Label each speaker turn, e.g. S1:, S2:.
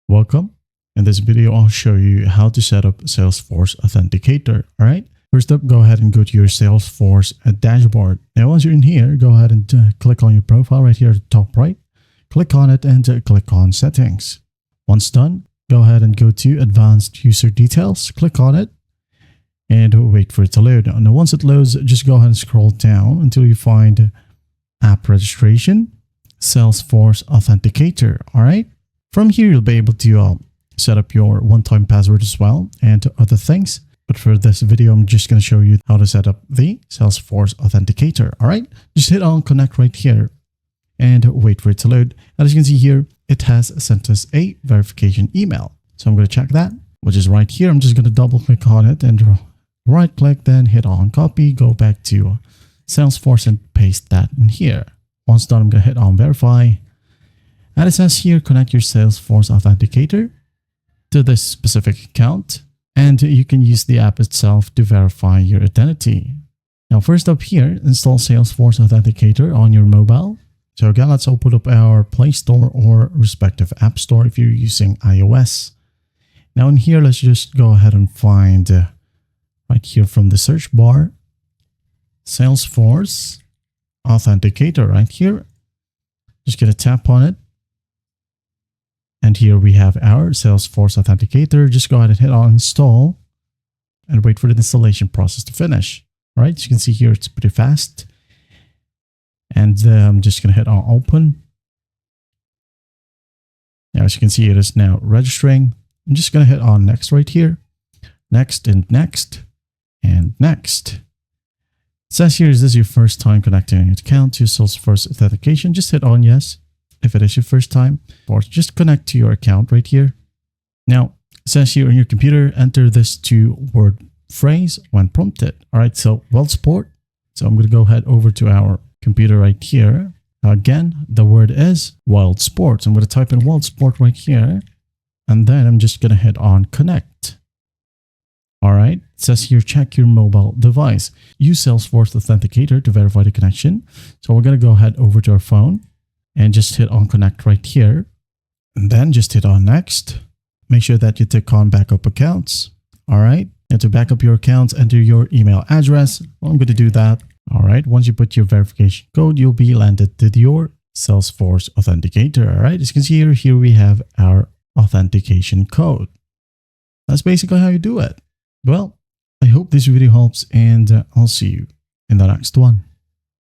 S1: Welcome. In this video, I'll show you how to set up Salesforce Authenticator. All right. First up, go ahead and go to your Salesforce dashboard. Now, once you're in here, go ahead and click on your profile right here at the top right. Click on it and click on Settings. Once done, go ahead and go to Advanced User Details. Click on it and wait for it to load. Now, once it loads, just go ahead and scroll down until you find App Registration, Salesforce Authenticator. All right. From here, you'll be able to set up your one-time password as well and other things. But for this video, I'm just going to show you how to set up the Salesforce Authenticator. All right, just hit on connect right here and wait for it to load. As you can see here, it has sent us a verification email. So I'm going to check that, which is right here. I'm just going to double click on it and right click, then hit on copy, go back to Salesforce and paste that in here. Once done, I'm going to hit on verify. And it says here, connect your Salesforce Authenticator to this specific account. And you can use the app itself to verify your identity. Now, first up here, install Salesforce Authenticator on your mobile. So again, let's open up our Play Store or respective App Store if you're using iOS. Now in here, let's just go ahead and find right here from the search bar, Salesforce Authenticator right here. Just get a tap on it. And here we have our Salesforce Authenticator. Just go ahead and hit on install and wait for the installation process to finish. All right, as you can see here, it's pretty fast. And I'm just going to hit on open. Now, as you can see, it is now registering. I'm just going to hit on next right here. Next and next and next. It says here, is this your first time connecting an account to Salesforce Authentication? Just hit on yes. If it is your first time, or just connect to your account right here. Now, it says here on your computer, enter this two-word phrase when prompted. All right, so World Sport. So I'm going to go ahead over to our computer right here. Again, the word is Wild Sports. I'm going to type in Wild Sport right here. And then I'm just going to hit on connect. All right, it says here, check your mobile device. Use Salesforce Authenticator to verify the connection. So we're going to go ahead over to our phone. And just hit on connect right here. And then just hit on next. Make sure that you tick on backup accounts. All right. And to back up your accounts, enter your email address. Well, I'm going to do that. All right. Once you put your verification code, you'll be landed to your Salesforce Authenticator. All right. As you can see here we have our authentication code. That's basically how you do it. Well, I hope this video helps and I'll see you in the next one.